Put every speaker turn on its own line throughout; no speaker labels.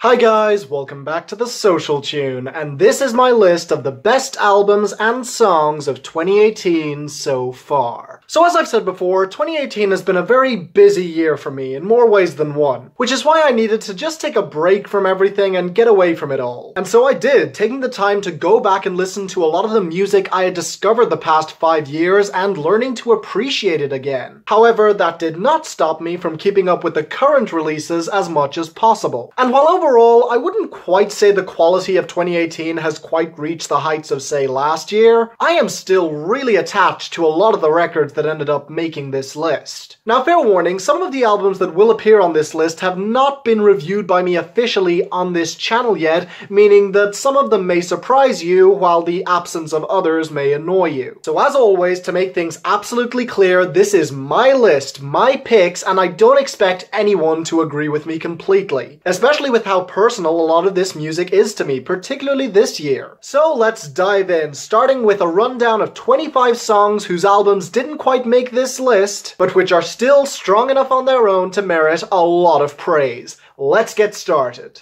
Hi guys, welcome back to the Social Tune, and this is my list of the best albums and songs of 2018 so far. So as I've said before, 2018 has been a very busy year for me in more ways than one, which is why I needed to just take a break from everything and get away from it all. And so I did, taking the time to go back and listen to a lot of the music I had discovered the past 5 years and learning to appreciate it again. However, that did not stop me from keeping up with the current releases as much as possible. And while overall, I wouldn't quite say the quality of 2018 has quite reached the heights of, say, last year, I am still really attached to a lot of the records that ended up making this list. Now, fair warning, some of the albums that will appear on this list have not been reviewed by me officially on this channel yet, meaning that some of them may surprise you, while the absence of others may annoy you. So as always, to make things absolutely clear, this is my list, my picks, and I don't expect anyone to agree with me completely, especially with how personal a lot of this music is to me, particularly this year. So let's dive in, starting with a rundown of 25 songs whose albums didn't quite make this list, but which are still strong enough on their own to merit a lot of praise. Let's get started.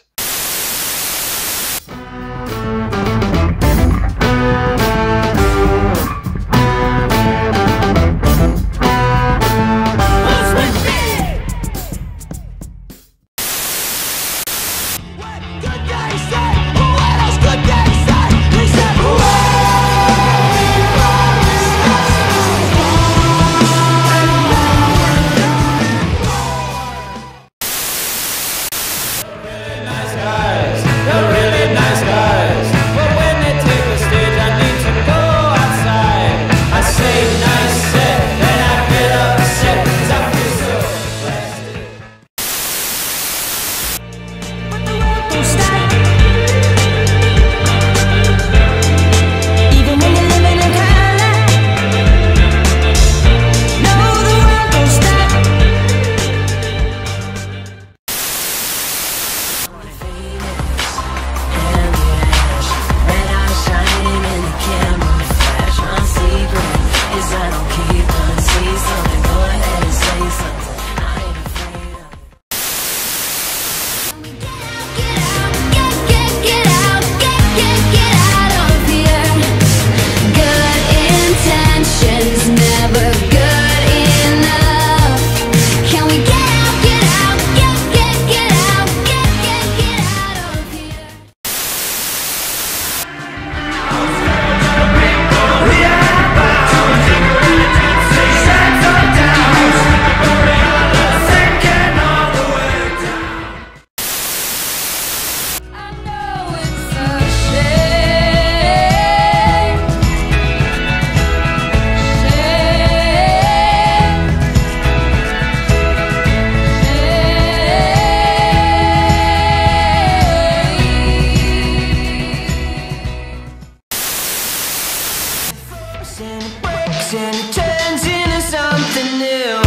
And it turns into something new.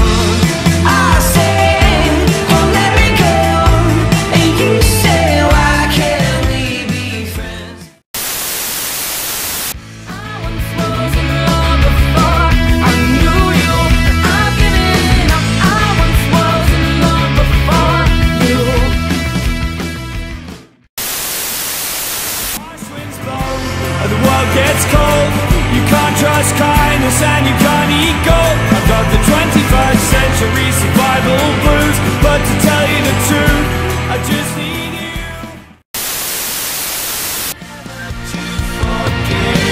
I say, oh, let me go. And you say, why can't we be friends? I once was in love before I knew you. I've given up. I once was in love before you. Harsh winds blow and the world gets cold. You can't trust kindness and you can't eat gold. I've got the 21st century survival blues, but to tell you the truth, I just need you. Never to forgive.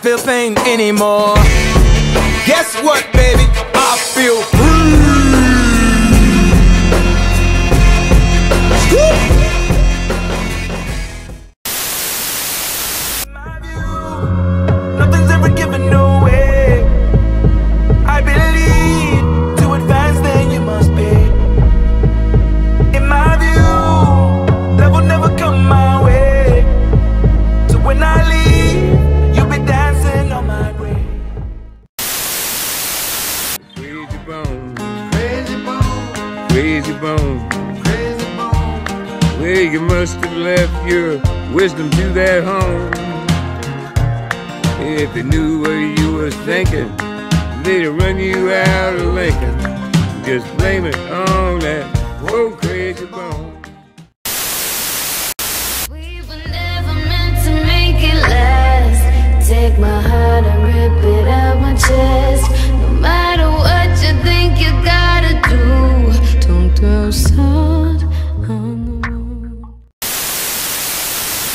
feel pain anymore. Guess what, baby? I feel free. In my view, nothing's ever given away. I believe to advance then you must pay. In my view, love will never come my way. So when I leave, you'll be dancing on my grave.
Crazy bones, crazy bones, crazy bones, crazy bones. Well, you must have left your wisdom to that home. If they knew what you was thinking, they'd run you out of Lincoln. Just blame it on that old crazy bone.
We were never meant to make it last. Take my heart and rip it out my chest. No matter what you think you gotta do, don't throw salt on the wound.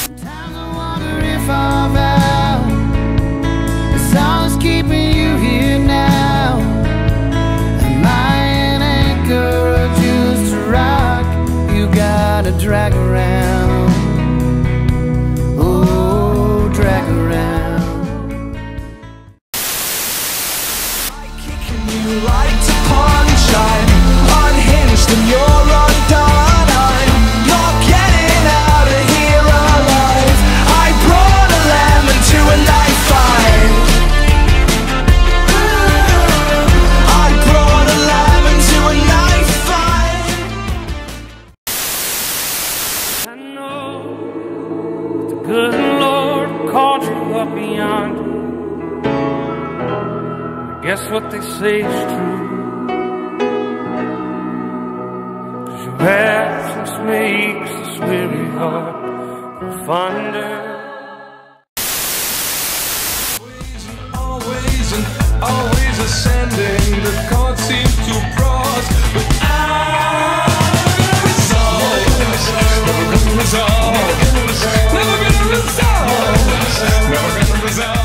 Sometimes I wonder if I'm out. The song's keeping you here now. Am I an anchor or just a rock you gotta drag around? Oh, drag around. Kicking you like to punch. I'm unhinged and you're undone. I'm not getting out of here alive. I brought a lemon to a knife fight. I brought a lemon to a knife fight.
I know the good Lord called you up beyond. I guess what they say is true. 'Cause your absence makes this weary heart go fonder.
Always ascending, the chord seems to cross, but I'm resolve. Never gonna resolve. Never gonna resolve. Never gonna resolve.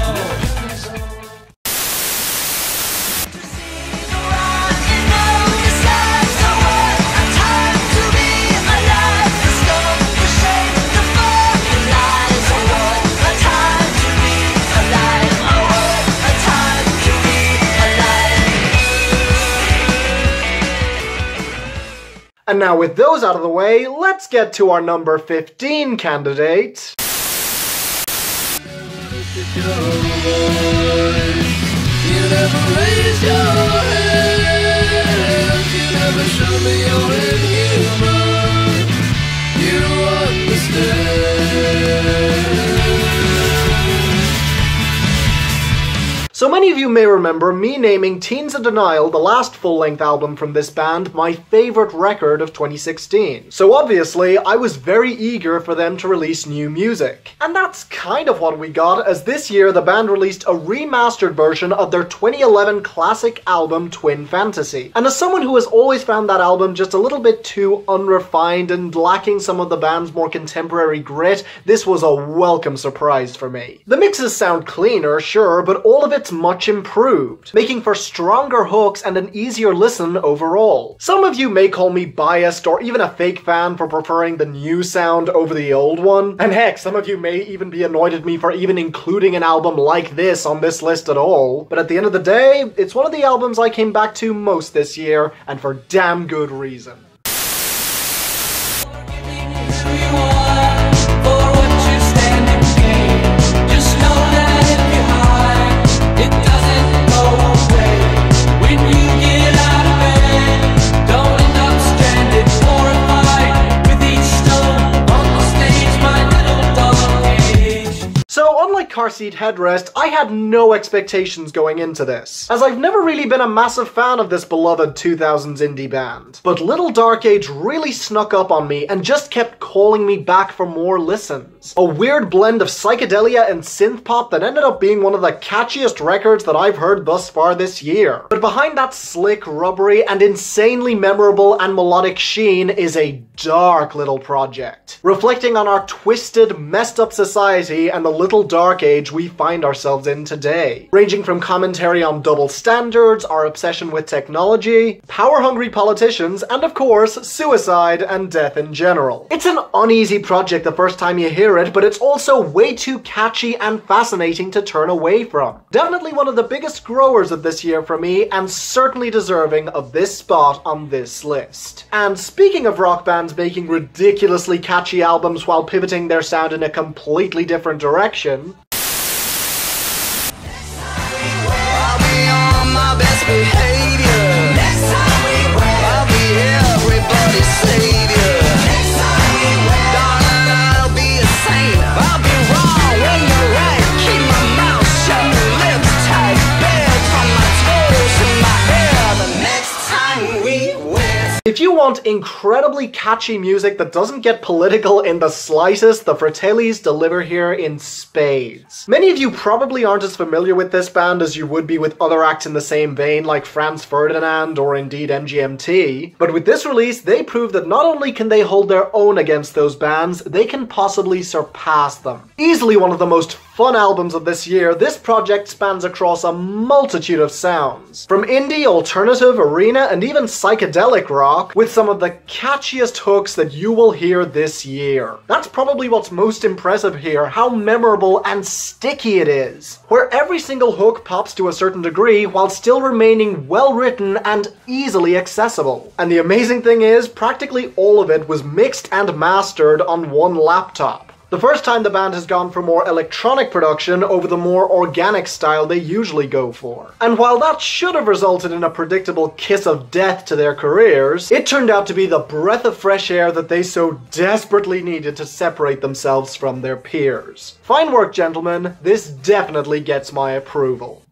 And now with those out of the way, let's get to our number 15 candidate.
You never raised your hand. You never showed me you're inhuman. You understand.
So many of you may remember me naming Teens in Denial, the last full-length album from this band, my favorite record of 2016. So obviously, I was very eager for them to release new music. And that's kind of what we got, as this year the band released a remastered version of their 2011 classic album Twin Fantasy. And as someone who has always found that album just a little bit too unrefined and lacking some of the band's more contemporary grit, this was a welcome surprise for me. The mixes sound cleaner, sure, but all of it's much improved, making for stronger hooks and an easier listen overall. Some of you may call me biased or even a fake fan for preferring the new sound over the old one, and heck, some of you may even be annoyed at me for even including an album like this on this list at all, but at the end of the day, it's one of the albums I came back to most this year, and for damn good reason. Car seat headrest, I had no expectations going into this, as I've never really been a massive fan of this beloved 2000s indie band. But Little Dark Age really snuck up on me and just kept calling me back for more listens. A weird blend of psychedelia and synth pop that ended up being one of the catchiest records that I've heard thus far this year. But behind that slick, rubbery, and insanely memorable and melodic sheen is a dark little project, reflecting on our twisted, messed up society and the little dark age age we find ourselves in today, ranging from commentary on double standards, our obsession with technology, power-hungry politicians, and of course, suicide and death in general. It's an uneasy project the first time you hear it, but it's also way too catchy and fascinating to turn away from. Definitely one of the biggest growers of this year for me, and certainly deserving of this spot on this list. And speaking of rock bands making ridiculously catchy albums while pivoting their sound in a completely different direction,
I'll be on my best behavior. Next time we win, I'll be everybody's savior. Next time we win, darling, I'll be a saint. I'll be wrong when you're right. Keep my mouth shut, lips tight, bed from my toes to my hair. The next time we win.
if you want incredibly catchy music that doesn't get political in the slightest, the Fratellis deliver here in spades. Many of you probably aren't as familiar with this band as you would be with other acts in the same vein like Franz Ferdinand or indeed MGMT, but with this release they prove that not only can they hold their own against those bands, they can possibly surpass them. Easily one of the most fun albums of this year, this project spans across a multitude of sounds. From indie, alternative, arena, and even psychedelic rock, with some of the catchiest hooks that you will hear this year. That's probably what's most impressive here, how memorable and sticky it is, where every single hook pops to a certain degree while still remaining well written and easily accessible. And the amazing thing is, practically all of it was mixed and mastered on one laptop. The first time the band has gone for more electronic production over the more organic style they usually go for. And while that should have resulted in a predictable kiss of death to their careers, it turned out to be the breath of fresh air that they so desperately needed to separate themselves from their peers. Fine work, gentlemen. This definitely gets my approval.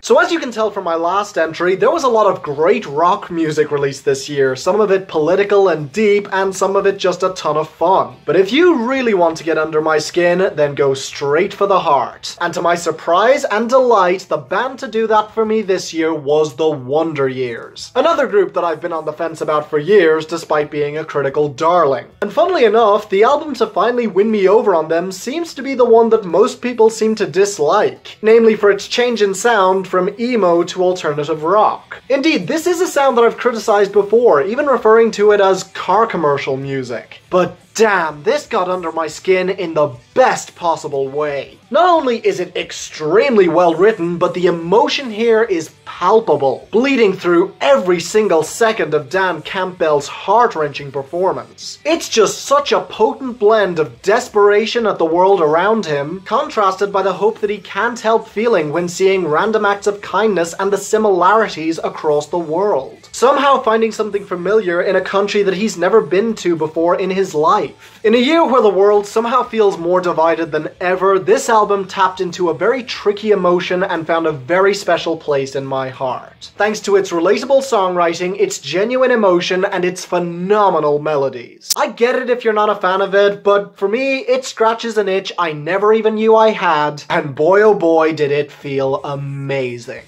So as you can tell from my last entry, there was a lot of great rock music released this year, some of it political and deep, and some of it just a ton of fun. But if you really want to get under my skin, then go straight for the heart. And to my surprise and delight, the band to do that for me this year was the Wonder Years. Another group that I've been on the fence about for years, despite being a critical darling. And funnily enough, the album to finally win me over on them seems to be the one that most people seem to dislike, namely for its change in sound from emo to alternative rock. Indeed, this is a sound that I've criticized before, even referring to it as car commercial music. But damn, this got under my skin in the best possible way. Not only is it extremely well written, but the emotion here is palpable, bleeding through every single second of Dan Campbell's heart-wrenching performance. It's just such a potent blend of desperation at the world around him, contrasted by the hope that he can't help feeling when seeing random acts of kindness and the similarities across the world. Somehow finding something familiar in a country that he's never been to before in his life. In a year where the world somehow feels more divided than ever, this album tapped into a very tricky emotion and found a very special place in my heart. Thanks to its relatable songwriting, its genuine emotion, and its phenomenal melodies. I get it if you're not a fan of it, but for me, it scratches an itch I never even knew I had, and boy oh boy did it feel amazing.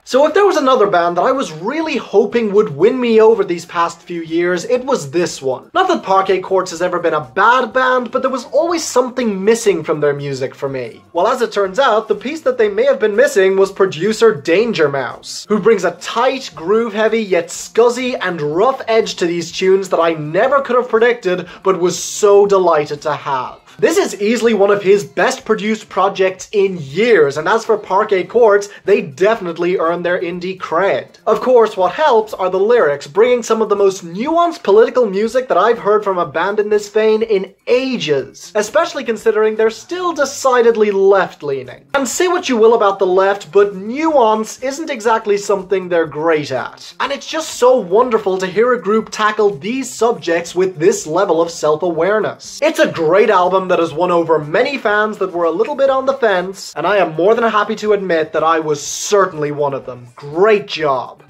So if there was another band that I was really hoping would win me over these past few years, it was this one. Not that Parquet Courts has ever been a bad band, but there was always something missing from their music for me. Well, as it turns out, the piece that they may have been missing was producer Danger Mouse, who brings a tight, groove-heavy, yet scuzzy and rough edge to these tunes that I never could have predicted, but was so delighted to have. This is easily one of his best produced projects in years, and as for Parquet Courts, they definitely earned their indie cred. Of course, what helps are the lyrics, bringing some of the most nuanced political music that I've heard from a band in this vein in ages, especially considering they're still decidedly left-leaning. And say what you will about the left, but nuance isn't exactly something they're great at. And it's just so wonderful to hear a group tackle these subjects with this level of self-awareness. It's a great album that has won over many fans that were a little bit on the fence, and I am more than happy to admit that I was certainly one of them. Great job.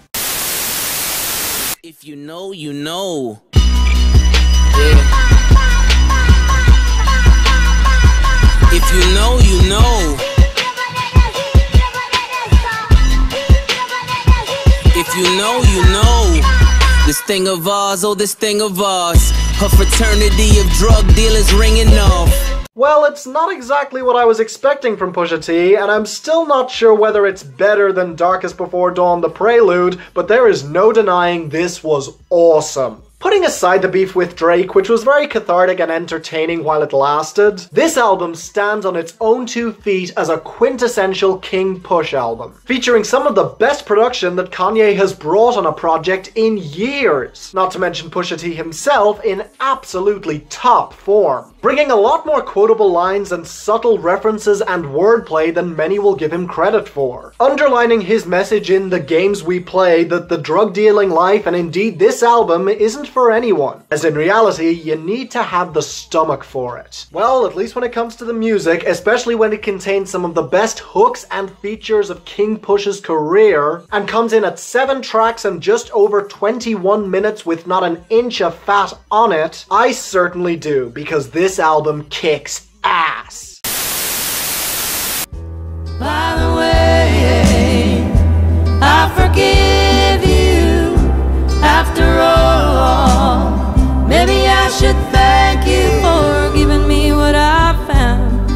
If you know, you know. Yeah. If you know, you know. If you know, you know. This thing of ours, oh this thing of ours. A fraternity of drug dealers ringing off.
Well, it's not exactly what I was expecting from Pusha T, and I'm still not sure whether it's better than Darkest Before Dawn The Prelude, but there is no denying this was awesome. Putting aside the beef with Drake, which was very cathartic and entertaining while it lasted, this album stands on its own 2 feet as a quintessential King Push album, featuring some of the best production that Kanye has brought on a project in years, not to mention Pusha T himself in absolutely top form, bringing a lot more quotable lines and subtle references and wordplay than many will give him credit for, underlining his message in The Games We Play that the drug-dealing life, and indeed this album, isn't for anyone, as in reality you need to have the stomach for it. Well, at least when it comes to the music, especially when it contains some of the best hooks and features of King Push's career, and comes in at 7 tracks and just over 21 minutes with not an inch of fat on it, I certainly do, because this album kicks ass.
By the way, I forgive you after all. Maybe I should thank you for giving me what I found.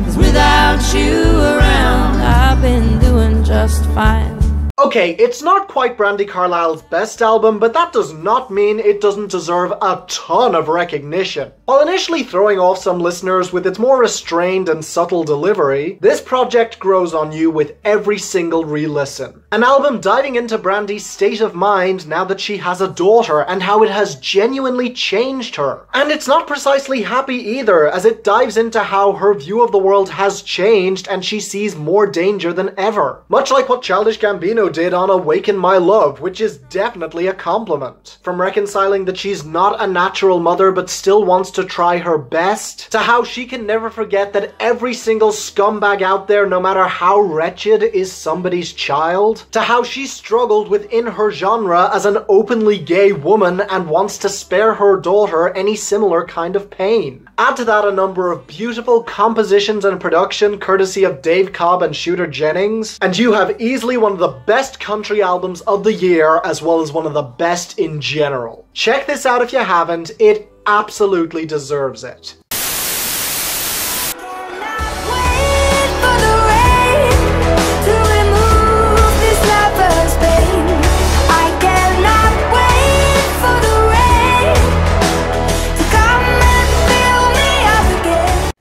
'Cause without you around, I've been doing just fine.
Okay, it's not quite Brandi Carlile's best album, but that does not mean it doesn't deserve a ton of recognition. While initially throwing off some listeners with its more restrained and subtle delivery, this project grows on you with every single re-listen. An album diving into Brandi's state of mind now that she has a daughter and how it has genuinely changed her. And it's not precisely happy either, as it dives into how her view of the world has changed and she sees more danger than ever. Much like what Childish Gambino did on Awaken My Love, which is definitely a compliment. From reconciling that she's not a natural mother but still wants to try her best, to how she can never forget that every single scumbag out there, no matter how wretched, is somebody's child, to how she struggled within her genre as an openly gay woman and wants to spare her daughter any similar kind of pain. Add to that a number of beautiful compositions and production courtesy of Dave Cobb and Shooter Jennings, and you have easily one of the best country albums of the year, as well as one of the best in general. Check this out if you haven't, it absolutely deserves it.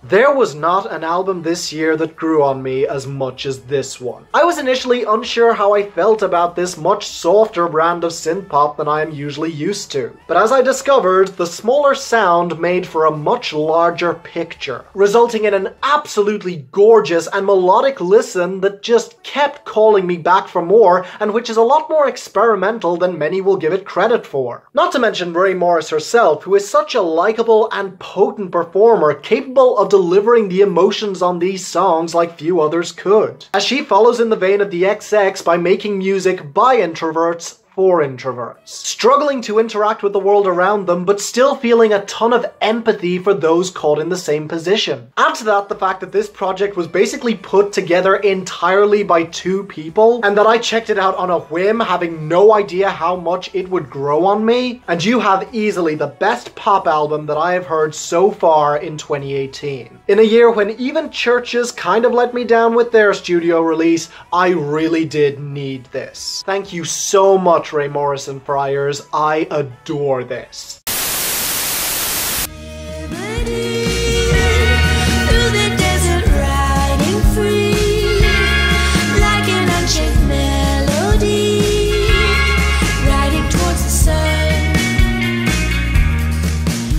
There was not an album this year that grew on me as much as this one. I was initially unsure how I felt about this much softer brand of synth-pop than I am usually used to. But as I discovered, the smaller sound made for a much larger picture, resulting in an absolutely gorgeous and melodic listen that just kept calling me back for more, and which is a lot more experimental than many will give it credit for. Not to mention Ray Morris herself, who is such a likable and potent performer, capable of delivering the emotions on these songs like few others could, as she follows in the vein of the XX by making music by introverts for introverts, struggling to interact with the world around them but still feeling a ton of empathy for those caught in the same position. Add to that the fact that this project was basically put together entirely by 2 people, and that I checked it out on a whim, having no idea how much it would grow on me, and you have easily the best pop album that I have heard so far in 2018. In a year when even churches kind of let me down with their studio release, I really did need this. Thank you so much, Ray Morris and Friars. I adore this.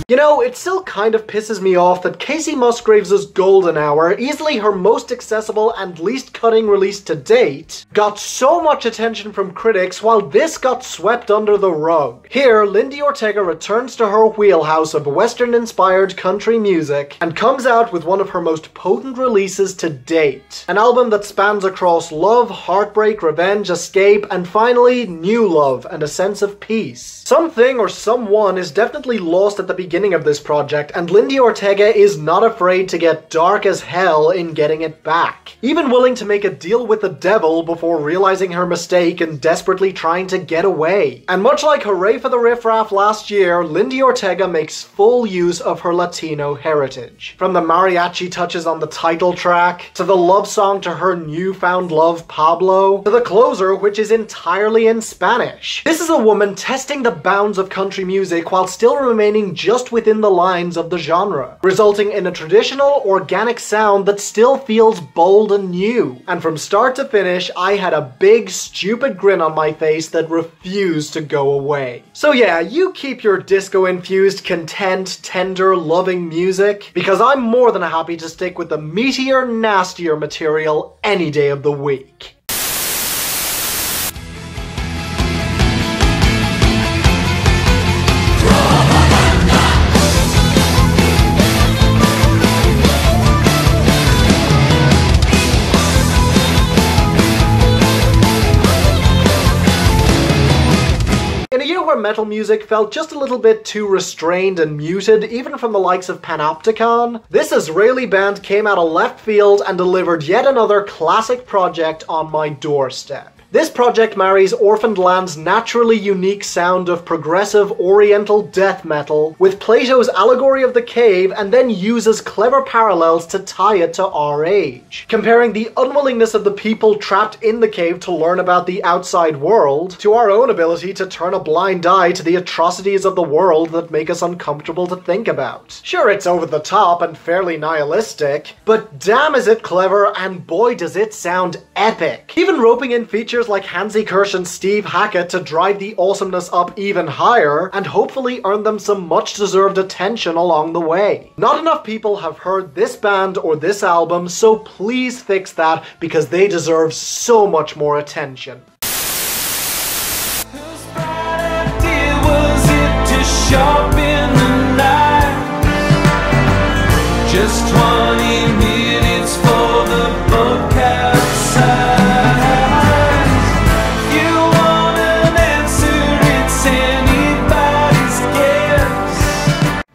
You know, it still kind of pisses me off that Casey Musgraves' Golden Hour, easily her most accessible and least cutting release to date, got so much attention from critics while this got swept under the rug. Here, Lindy Ortega returns to her wheelhouse of Western-inspired country music and comes out with one of her most potent releases to date. An album that spans across love, heartbreak, revenge, escape, and finally, new love and a sense of peace. Something or someone is definitely lost at the beginning of this project, and Lindy Ortega is not afraid to get dark as hell in getting it back. Even willing to make a deal with the devil before realizing her mistake and desperately trying to get away. And much like Hooray for the Riff Raff last year, Lindy Ortega makes full use of her Latino heritage. From the mariachi touches on the title track, to the love song to her newfound love Pablo, to the closer which is entirely in Spanish. This is a woman testing the bounds of country music while still remaining just within the lines of the genre, resulting in a traditional, organic sound that still feels bold and new. And from start to finish, I had a big, stupid grin on my face that refused to go away. So yeah, you keep your disco-infused, content, tender, loving music, because I'm more than happy to stick with the meatier, nastier material any day of the week. Metal music felt just a little bit too restrained and muted, even from the likes of Panopticon, this Israeli band came out of left field and delivered yet another classic project on my doorstep. This project marries Orphaned Land's naturally unique sound of progressive oriental death metal with Plato's allegory of the cave, and then uses clever parallels to tie it to our age. Comparing the unwillingness of the people trapped in the cave to learn about the outside world to our own ability to turn a blind eye to the atrocities of the world that make us uncomfortable to think about. Sure, it's over the top and fairly nihilistic, but damn is it clever, and boy does it sound epic. Even roping in features like Hansi Kirsch and Steve Hackett to drive the awesomeness up even higher, and hopefully earn them some much deserved attention along the way. Not enough people have heard this band or this album, so please fix that, because they deserve so much more attention.
Whose bright idea was it to sharpen the knife? Just 20 minutes for the book outside.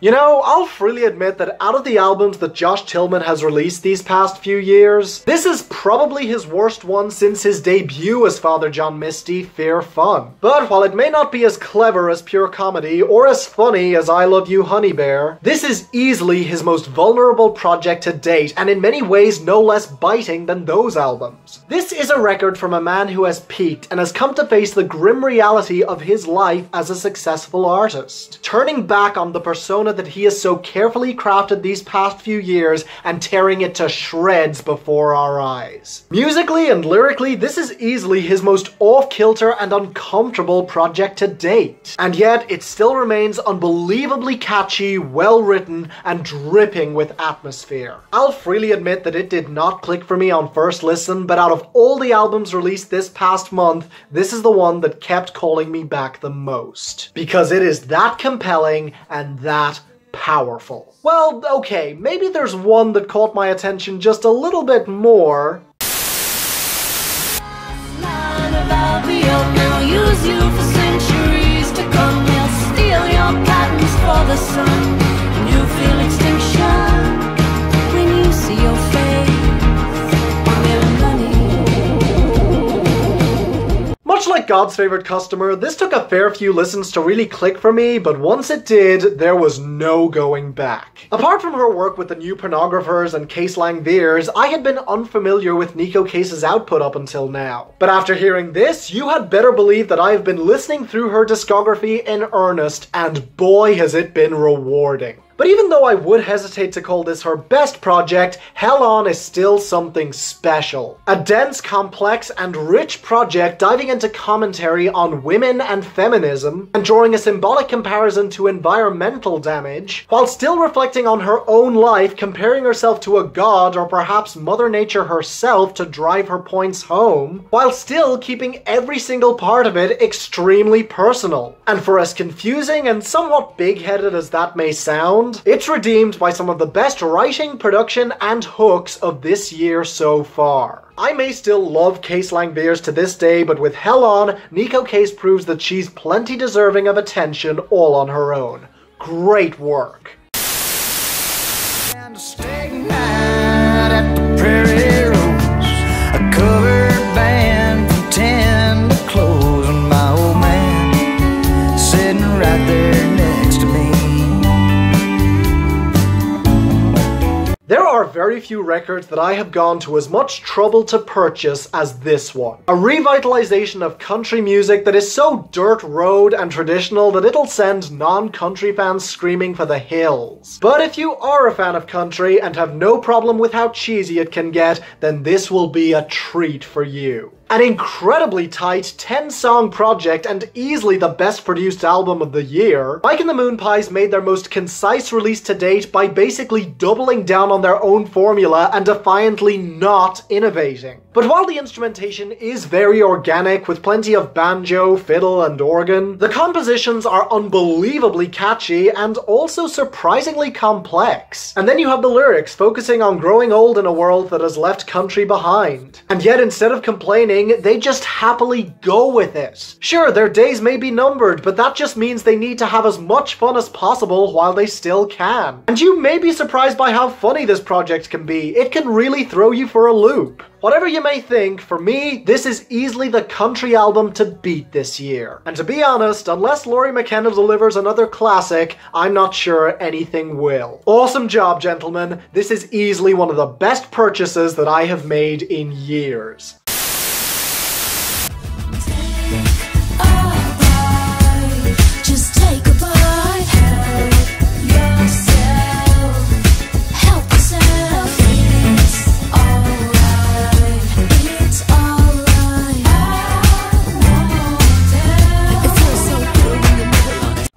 You know, I'll freely admit that out of the albums that Josh Tillman has released these past few years, this is probably his worst one since his debut as Father John Misty, Fear Fun. But while it may not be as clever as Pure Comedy or as funny as I Love You Honey Bear, this is easily his most vulnerable project to date, and in many ways no less biting than those albums. This is a record from a man who has peaked and has come to face the grim reality of his life as a successful artist, turning back on the persona that he has so carefully crafted these past few years and tearing it to shreds before our eyes. Musically and lyrically, this is easily his most off-kilter and uncomfortable project to date. And yet, it still remains unbelievably catchy, well-written, and dripping with atmosphere. I'll freely admit that it did not click for me on first listen, but out of all the albums released this past month, this is the one that kept calling me back the most. Because it is that compelling and that powerful. Well, okay, maybe there's one that caught my attention just a little bit more.
They'll use you for centuries to come. They'll steal your patents for the sun, and you feel extinction when you see your face on their money.
Much like God's Favorite Customer, this took a fair few listens to really click for me, but once it did, there was no going back. Apart from her work with the New Pornographers and Case Lang Veers, I had been unfamiliar with Nico Case's output up until now. But after hearing this, you had better believe that I have been listening through her discography in earnest, and boy has it been rewarding. But even though I would hesitate to call this her best project, Hell On is still something special. A dense, complex, and rich project diving into commentary on women and feminism, and drawing a symbolic comparison to environmental damage, while still reflecting on her own life, comparing herself to a god or perhaps Mother Nature herself to drive her points home, while still keeping every single part of it extremely personal. And for as confusing and somewhat big-headed as that may sound, it's redeemed by some of the best writing, production, and hooks of this year so far. I may still love Case Langbeers to this day, but with Hell On, Nico Case proves that she's plenty deserving of attention all on her own. Great work. There are very few records that I have gone to as much trouble to purchase as this one. A revitalization of country music that is so dirt road and traditional that it'll send non-country fans screaming for the hills. But if you are a fan of country and have no problem with how cheesy it can get, then this will be a treat for you. An incredibly tight 10-song project and easily the best produced album of the year, Mike and the Moonpies made their most concise release to date by basically doubling down on their own formula and defiantly not innovating. But while the instrumentation is very organic with plenty of banjo, fiddle, and organ, the compositions are unbelievably catchy and also surprisingly complex. And then you have the lyrics focusing on growing old in a world that has left country behind. And yet instead of complaining, they just happily go with it. Sure, their days may be numbered, but that just means they need to have as much fun as possible while they still can. And you may be surprised by how funny this project can be. It can really throw you for a loop. Whatever you may think, for me, this is easily the country album to beat this year. And to be honest, unless Laurie McKenna delivers another classic, I'm not sure anything will. Awesome job, gentlemen. This is easily one of the best purchases that I have made in years.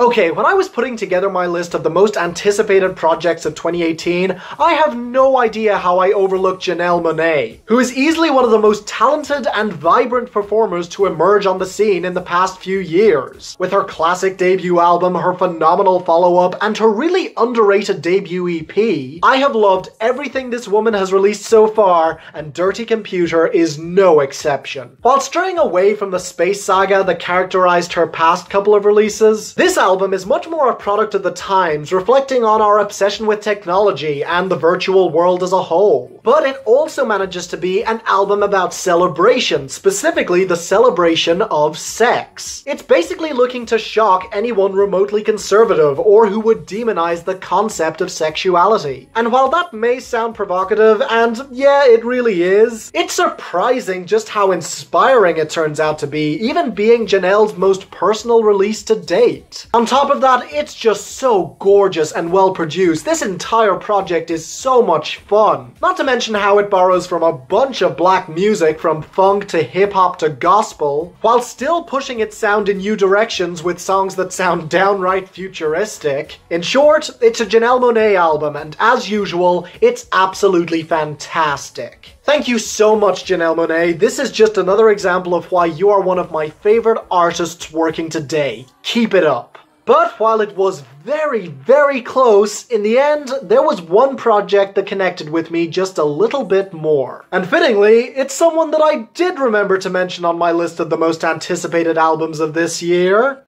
Okay, when I was putting together my list of the most anticipated projects of 2018, I have no idea how I overlooked Janelle Monáe, who is easily one of the most talented and vibrant performers to emerge on the scene in the past few years. With her classic debut album, her phenomenal follow-up, and her really underrated debut EP, I have loved everything this woman has released so far, and Dirty Computer is no exception. While straying away from the space saga that characterized her past couple of releases, this album is much more a product of the times, reflecting on our obsession with technology and the virtual world as a whole. But it also manages to be an album about celebration, specifically the celebration of sex. It's basically looking to shock anyone remotely conservative or who would demonize the concept of sexuality. And while that may sound provocative, and yeah, it really is, it's surprising just how inspiring it turns out to be, even being Janelle's most personal release to date. On top of that, it's just so gorgeous and well produced. This entire project is so much fun. Not to mention how it borrows from a bunch of black music, from funk to hip-hop to gospel, while still pushing its sound in new directions with songs that sound downright futuristic. In short, it's a Janelle Monáe album, and as usual, it's absolutely fantastic. Thank you so much, Janelle Monáe. This is just another example of why you are one of my favorite artists working today. Keep it up. But while it was very, very close, in the end, there was one project that connected with me just a little bit more. And fittingly, it's someone that I did remember to mention on my list of the most anticipated albums of this year.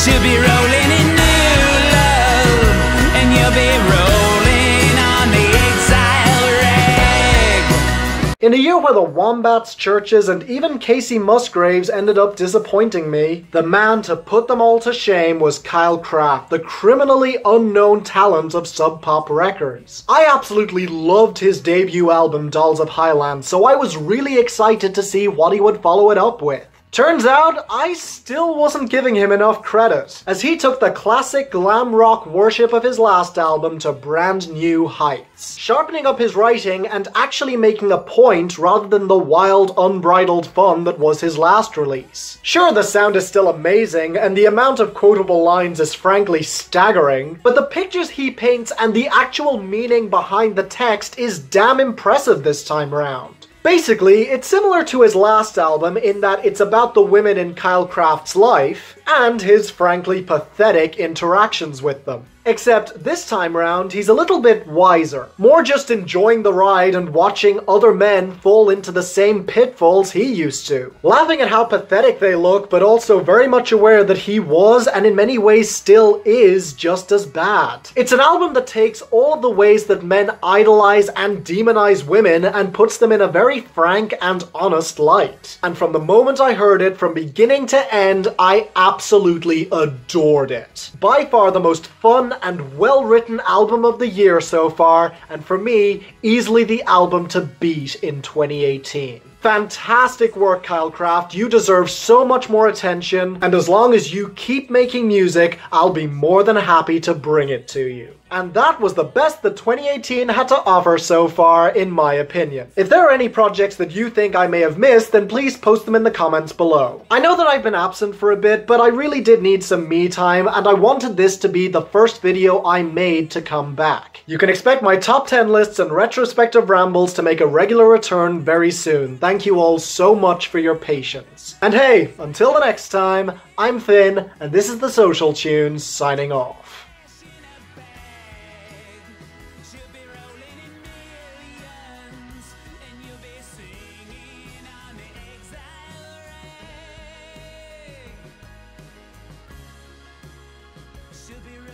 She'll be rolling in new love, and you'll be rolling on the exile rag.
In a year where the Wombats, Churches, and even Casey Musgraves ended up disappointing me, the man to put them all to shame was Kyle Kraft, the criminally unknown talent of Sub Pop Records. I absolutely loved his debut album Dolls of Highland, so I was really excited to see what he would follow it up with. Turns out, I still wasn't giving him enough credit, as he took the classic glam rock worship of his last album to brand new heights, sharpening up his writing and actually making a point rather than the wild, unbridled fun that was his last release. Sure, the sound is still amazing, and the amount of quotable lines is frankly staggering, but the pictures he paints and the actual meaning behind the text is damn impressive this time round. Basically, it's similar to his last album in that it's about the women in Kyle Kraft's life, and his frankly pathetic interactions with them. Except this time round, he's a little bit wiser, more just enjoying the ride and watching other men fall into the same pitfalls he used to. Laughing at how pathetic they look, but also very much aware that he was, and in many ways still is, just as bad. It's an album that takes all of the ways that men idolize and demonize women and puts them in a very frank and honest light. And from the moment I heard it, from beginning to end, I absolutely adored it. By far the most fun and well-written album of the year so far, and for me, easily the album to beat in 2018. Fantastic work, Kyle Kraft. You deserve so much more attention, and as long as you keep making music, I'll be more than happy to bring it to you. And that was the best that 2018 had to offer so far, in my opinion. If there are any projects that you think I may have missed, then please post them in the comments below. I know that I've been absent for a bit, but I really did need some me time, and I wanted this to be the first video I made to come back. You can expect my top 10 lists and retrospective rambles to make a regular return very soon. Thank you all so much for your patience. And hey, until the next time, I'm Finn, and this is The Social Tunes, signing off.
She'll be